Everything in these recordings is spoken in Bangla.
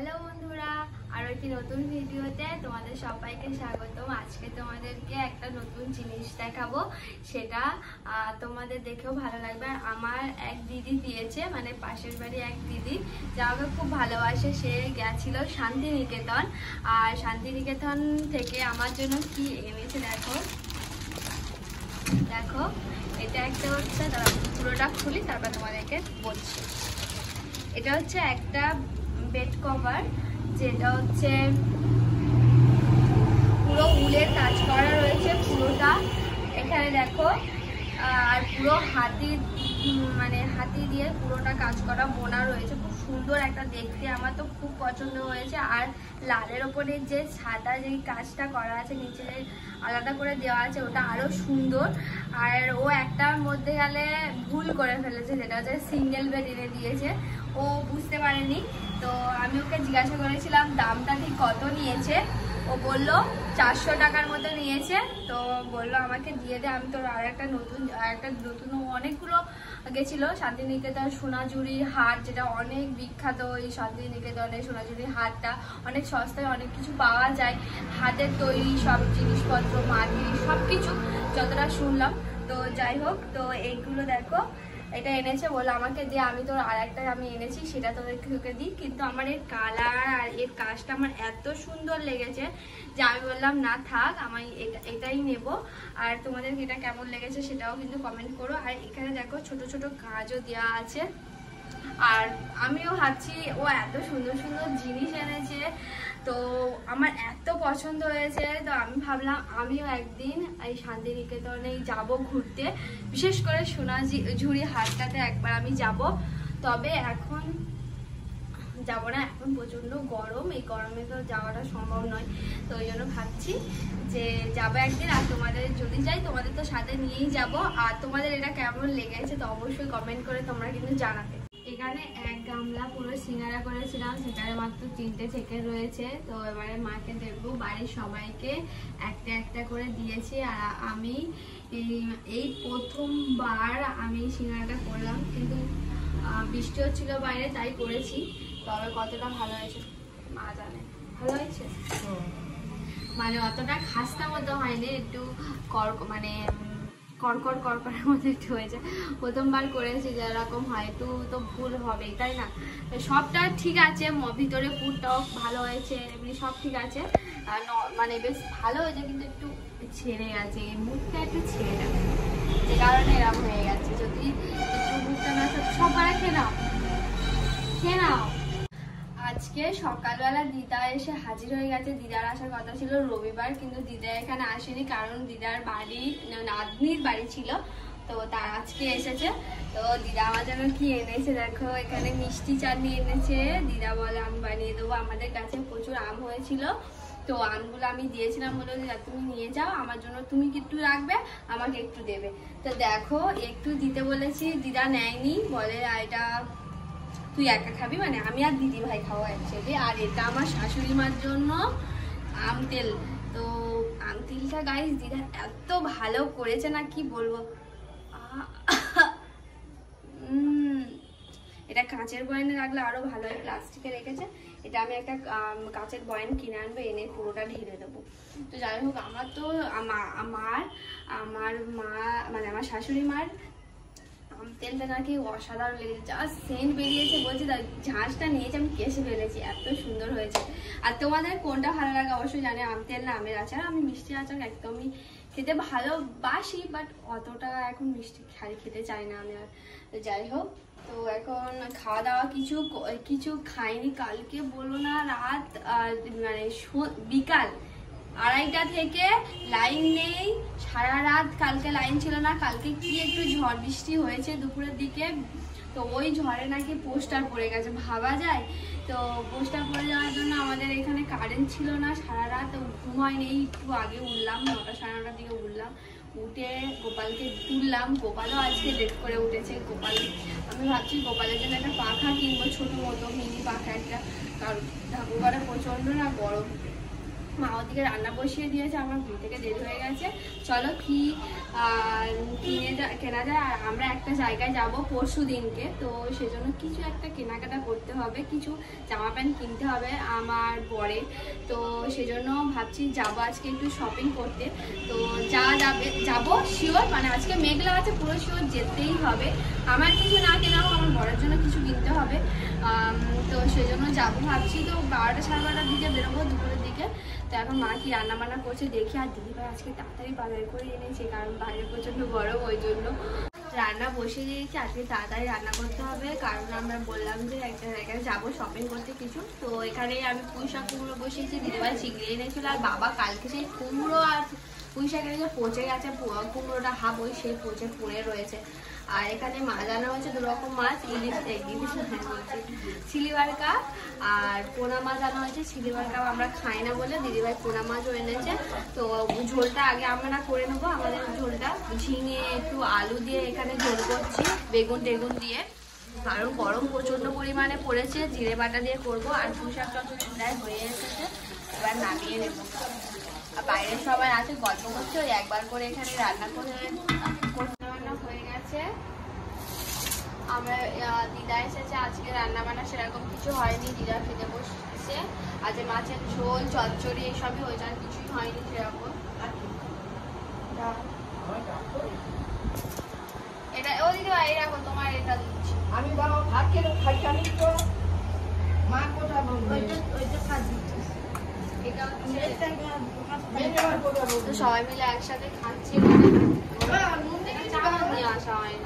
হ্যালো বন্ধুরা, আরো একটি নতুন ভিডিওতে তোমাদের সবাইকে স্বাগতম। আজকে তোমাদেরকে একটা নতুন জিনিস দেখাবো, সেটা তোমাদের দেখেও ভালো লাগবে। আর আমার এক দিদি দিয়েছে, মানে পাশের বাড়ি এক দিদি যা আমাকে খুব ভালোবাসে, সে গেছিল শান্তিনিকেতন। আর শান্তিনিকেতন থেকে আমার জন্য কি এনেছে দেখো দেখো। এটা একটা হচ্ছে, পুরোটা খুলি তারপর তোমাদেরকে বলছি। এটা হচ্ছে একটা বেড কভার, যেটা হচ্ছে পুরো উলের কাজ করা রয়েছে পুরোটা, এখানে দেখো। আর পুরো হাতি দিয়ে পুরোটা কাজ করা বোনা রয়েছে, খুব সুন্দর একটা দেখতে, আমার তো খুব পছন্দ হয়েছে। আর লালের ওপরে যে সাদা যে কাজটা করা আছে, নিচে আলাদা করে দেওয়া আছে, ওটা আরো সুন্দর। আর ও একটার মধ্যে গেলে ভুল করে ফেলেছে, যেটা হচ্ছে সিঙ্গেল বেড এনে দিয়েছে, ও বুঝতে পারেনি। তো আমি ওকে জিজ্ঞাসা করেছিলাম দামটা ঠিক কত নিয়েছে, ও বললো 400 টাকার মতো নিয়েছে। তো বললো আমাকে দিয়ে দে, আমি তোর আর একটা নতুন অনেকগুলো গেছিলো শান্তিনিকেতন সোনাঝুরির হাট, যেটা অনেক বিখ্যাত। এই শান্তিনিকেতনের সোনাঝুরির হাটটা অনেক সস্তায় অনেক কিছু পাওয়া যায়, হাতের তৈরি সব জিনিসপত্র, মাটি সব কিছু যতটা শুনলাম। তো যাই হোক, তো এইগুলো দেখো, এটা এনেছে, বলে আমাকে দিয়ে, আমি তোর আর একটা আমি এনেছি সেটা তোদেরকে দিই। কিন্তু আমার এর কালার আর এর কাজটা আমার এত সুন্দর লেগেছে যে আমি বললাম না থাক, আমি এটাই নেব। আর তোমাদেরকে এটা কেমন লেগেছে সেটাও কিন্তু কমেন্ট করো। আর এখানে দেখো ছোট ছোট কাজও দেওয়া আছে। আর আমিও ভাবছি ও এত সুন্দর সুন্দর জিনিস এনেছে, তো আমার এত পছন্দ হয়েছে। তো আমি ভাবলাম আমিও একদিন এই শান্তিনিকেতনে যাব ঘুরতে, বিশেষ করে সোনাঝুরি হাটটাতে একবার আমি যাব। তবে এখন যাব না, এখন প্রচন্ড গরম, এই গরমে তো যাওয়াটা সম্ভব নয়। তো ওই জন্য ভাবছি যে যাবো একদিন। আর তোমাদের যদি যাই, তোমাদের তো সাথে নিয়েই যাব। আর তোমাদের এটা কেমন লেগেছে তো অবশ্যই কমেন্ট করে তোমরা কিন্তু জানাবে। এখানে এক গামলা পুরো সিঙ্গারা করেছিলাম, সেখানে মাত্র 3টে চিকেন রয়েছে। তো এবারে মাকে দেবো, বাড়ির সবাইকে একটা একটা করে দিয়েছি। আর আমি এই প্রথমবার আমি সিঙ্গারাটা করলাম, কিন্তু বৃষ্টি হচ্ছিল বাইরে, তাই করেছি। তবে কতটা ভালো হয়েছে মা জানে। ভালো হয়েছে, মানে অতটা খাস্তা মতো হয়নি, একটু কড়কড়ের মতো একটু হয়েছে। প্রথমবার করেছি, যেরকম হয় একটু তো ভুল হবেই, তাই না? সবটা ঠিক আছে, ভিতরে পুরটাও ভালো হয়েছে, এমনি সব ঠিক আছে, মানে বেশ ভালো হয়েছে, কিন্তু একটু ছেড়ে গেছে, মুখটা একটু ছেড়ে গেছে, যে কারণে এরকম হয়ে গেছে। যদি একটু মুখটা না সবার খেয়ে নাও। আজকে সকালবেলা দিদা এসে হাজির হয়ে গেছে। দিদার আসার কথা ছিল রবিবার, কিন্তু দিদা এখানে আসেনি, কারণ দিদার বাড়ি নাতনির বাড়ি ছিল, তো তার আজকে এসেছে। তো দিদা আমার জন্য কি এনেছে দেখো, এখানে মিষ্টি চাটনি এনেছে। দিদা বলে আমি বানিয়ে দেবো, আমাদের কাছে প্রচুর আম হয়েছিল, তো আমগুলো আমি দিয়েছিলাম, বলে দিদা তুমি নিয়ে যাও, আমার জন্য তুমি একটু রাখবে, আমাকে একটু দেবে। তো দেখো একটু দিতে বলেছি, দিদা নেয়নি, বলে এটা তুই একা খাবি, মানে আমি আর দিদি ভাই খাওয়া অ্যাকচুয়ালি। আর এটা আমার শাশুড়ি মার জন্য আম তেল। তো আম তেলটা গাইস দিদা এত ভালো করেছে না, কি বলবো। এটা কাঁচের বয়ানে রাখলে আরো ভালো হয়, প্লাস্টিকে রেখেছে। এটা আমি একটা কাঁচের বয়ান কিনে আনবো, এনে পুরোটা ঢেলে দেবো। তো যাই হোক, আমার তো আমার মা, মানে আমার শাশুড়ি মার তেলটা নাকি অসাধারণ লেগেছে, যা সেন্ট বেরিয়েছে, বলছি ঝাঁঝটা নিয়েছে, আমি কেসে ফেলেছি, এত সুন্দর হয়েছে। আর তোমাদের কোনটা ভালো লাগে অবশ্যই জানে, আম তেল না আমের আচার। আমি মিষ্টি আচার একদমই খেতে ভালোবাসি, বাট অতটা এখন মিষ্টি খেতে চাই না আমি আর। যাই হোক, তো এখন খাওয়া দাওয়া কিছু খাইনি। কালকে বলো না, রাত মানে বিকাল 2:30টা থেকে লাইন নেই, সারা রাত কালকে লাইন ছিল না। কালকে কি একটু ঝড় বৃষ্টি হয়েছে দুপুরের দিকে, তো ওই ঝড়ে নাকি পোস্টার পড়ে গেছে, ভাবা যায়। তো পোস্টার পড়ে যাওয়ার জন্য আমাদের এখানে কারেন্ট ছিল না সারা রাত, ঘুমায়নি। একটু আগে উঠলাম, 9টা সাড়ে 9টার দিকে উঠলাম, উঠে গোপালকে তুললাম। গোপালও আজকে লেট করে উঠেছে। আমি ভাবছি গোপালের জন্য একটা পাখা কিনবো, ছোট মতো মিনি পাখা একটা, কারণ ঠাকুরঘরে প্রচন্ড না গরম মা ওদিকে রান্না বসিয়ে দিয়েছে, আমার ঘুম থেকে দেরি হয়ে গেছে। চলো কি কেনা যায়। আর আমরা একটা জায়গায় যাব পরশু দিনকে, তো সেজন্য কিছু একটা কেনাকাটা করতে হবে, কিছু জামা প্যান্ট কিনতে হবে আমার বরের। তো সেজন্য ভাবছি যাবো আজকে একটু শপিং করতে। তো যাবো শিওর, মানে আজকে মেঘলা আছে পুরো শিওর যেতেই হবে। আমার কিছু না কেনা হোক, আমার বরের জন্য কিছু কিনতে হবে। তো সেজন্য যাবো ভাবছি। তো 12টা সাড়ে 12টার দিকে বেরোবো, দুপুরের দিকে। তো এখন মা কি রান্না বান্না করছে দেখি। আর দিদিভাই আজকে তাড়াতাড়ি বাজার করে এনেছে, কারণ বাইরে প্রচন্ড গরম, ওই জন্য রান্না বসিয়ে দিয়েছি। আজকে তাড়াতাড়ি রান্না করতে হবে, কারণ আমরা বললাম যে একটা জায়গায় যাবো শপিং করতে কিছু। তো এখানে আমি পুঁই শাক কুমড়ো বসিয়েছি, দিদিভাই চিংড়ি এনেছিল। আর বাবা কালকে সেই কুমড়ো আর পুঁই শাকের যে পচে গেছে কুমড়োটা হাফ, ওই সেই পচে পড়ে রয়েছে। আর এখানে মাছ আনা হচ্ছে 2 রকম মাছ, ইলিশ চিলিবারকা আর পোনা মাছ আনা হয়েছে। চিলিবারকা আমরা খাই না বলে দিদিভাই পোনা মাছও এনেছে। তো ঝোলটা আগে আমরা করে নেবো, আমাদের ঝোলটা ঝিঙে একটু আলু দিয়ে এখানে ঝোল করছি, বেগুন টেগুন দিয়ে। কারণ গরম প্রচন্ড পরিমাণে পড়েছে, জিরে বাটা দিয়ে করবো। আর পুঁই শাক চচ্চড়ি প্রায় হয়ে এসেছে, এবার নামিয়ে নেবো। আর বাইরে সবাই আছে গল্প করছে, ওই একবার করে এখানে রান্না করে রান্না হয়ে গেছে। আমরা দিদা এসেছে, আজকে রান্না বান্না সেরকম কিছু হয়নি, দিদা খেতে বসছে। আজ মাছের ঝোল চচ্চড়ি এসবই হয়েছে, আর কিছুই হয়নি সেরকম। এটা ও দিদি ভাই রাখো, তোমার এটা দিচ্ছি আমি। বাবা ভাত খেলে খাইছানি তো মা কথা বলবো, ওইটা ভাত দিচ্ছি। তো সবাই মিলে একসাথে খাচ্ছি। চামচ নিয়ে আসা হয়নি।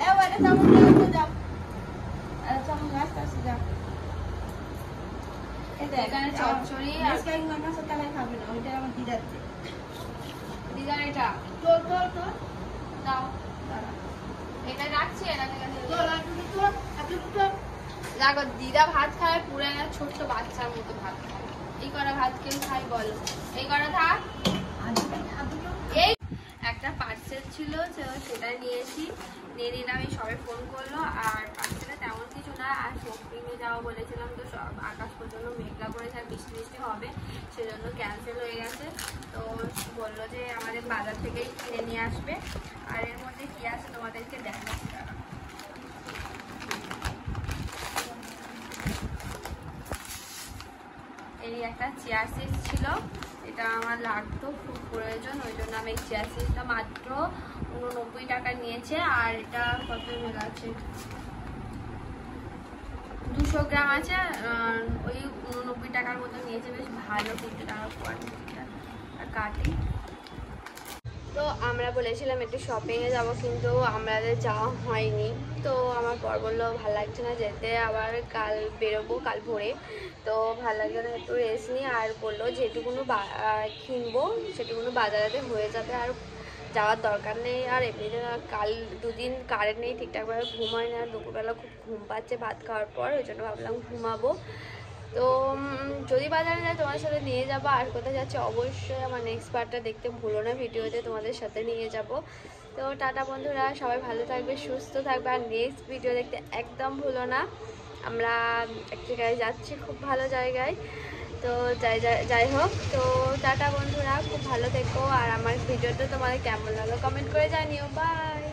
এখানে চচ্চড়ি আর দিদার এটা দাও, এটা রাখছি। দেখো দিদা ভাত খায় পুরো ছোট্ট বাচ্চার মতো ভাত খায়। এই করা ভাত কেউ খাই বলো? এই করা থাক। এই একটা পার্সেল ছিল, সেটাই নিয়েছি, নিয়ে নিলাম। এই সবাই ফোন করলো। আর পার্সেলে তেমন কিছু না, আর শপিংয়ে যাওয়া বলেছিলাম, তো সব আকাশ পর্যন্ত মেঘলা করেছে আর বৃষ্টি বৃষ্টি হবে, সেজন্য ক্যান্সেল হয়ে গেছে। তো বললো যে আমাদের বাজার থেকেই কিনে নিয়ে আসবে। আর এর মধ্যে কি আছে তোমাদেরকে দেখাচ্ছি। এই একটা চেয়ার সিট ছিল, এটা আমার লাগতো, খুব প্রয়োজন, ওই জন্য আমি এই চেয়ার সিটটা মাত্র 89 টাকা নিয়েছে। আর এটা কত মেল আছে, 200 গ্রাম আছে, ওই 89 টাকার মতো নিয়েছে। বেশ ভালো, 50 টাকা কোয়ালিটিটা। আর কাটি তো আমরা বলেছিলাম একটু শপিংয়ে যাব, কিন্তু আমাদের যাওয়া হয়নি। তো আমার বর বললো ভালো লাগছে না যেতে, আবার কাল বেরোবো, কাল ভোরে। তো ভালো লাগছে না, একটু রেস্ট নিই। আর বললো যেটুকুনো কিনবো সেটুকুনো বাজারেতে হয়ে যাবে, আর যাওয়ার দরকার নেই। আর এমনিতে কাল 2 দিন কারেন্ট নেই, ঠিকঠাকভাবে ঘুম হয় না। দুপুরবেলা খুব ঘুম পাচ্ছে ভাত খাওয়ার পর, ওই জন্য ভাবলাম ঘুমাবো। তো যদি বাজারে যায় তোমার সাথে নিয়ে যাবো। আর কোথায় যাচ্ছে অবশ্যই আমার নেক্সট পার্টটা দেখতে ভুলো না, ভিডিওতে তোমাদের সাথে নিয়ে যাব। তো টাটা বন্ধুরা, সবাই ভালো থাকবে, সুস্থ থাকবে। আর নেক্সট ভিডিও দেখতে একদম ভুলো না। আমরা এক জায়গায় যাচ্ছি, খুব ভালো জায়গায়। তো যাই হোক, তো টাটা বন্ধুরা, খুব ভালো থেকো। আর আমার ভিডিওটা তোমাদের কেমন লাগলো কমেন্ট করে জানিও। বাই।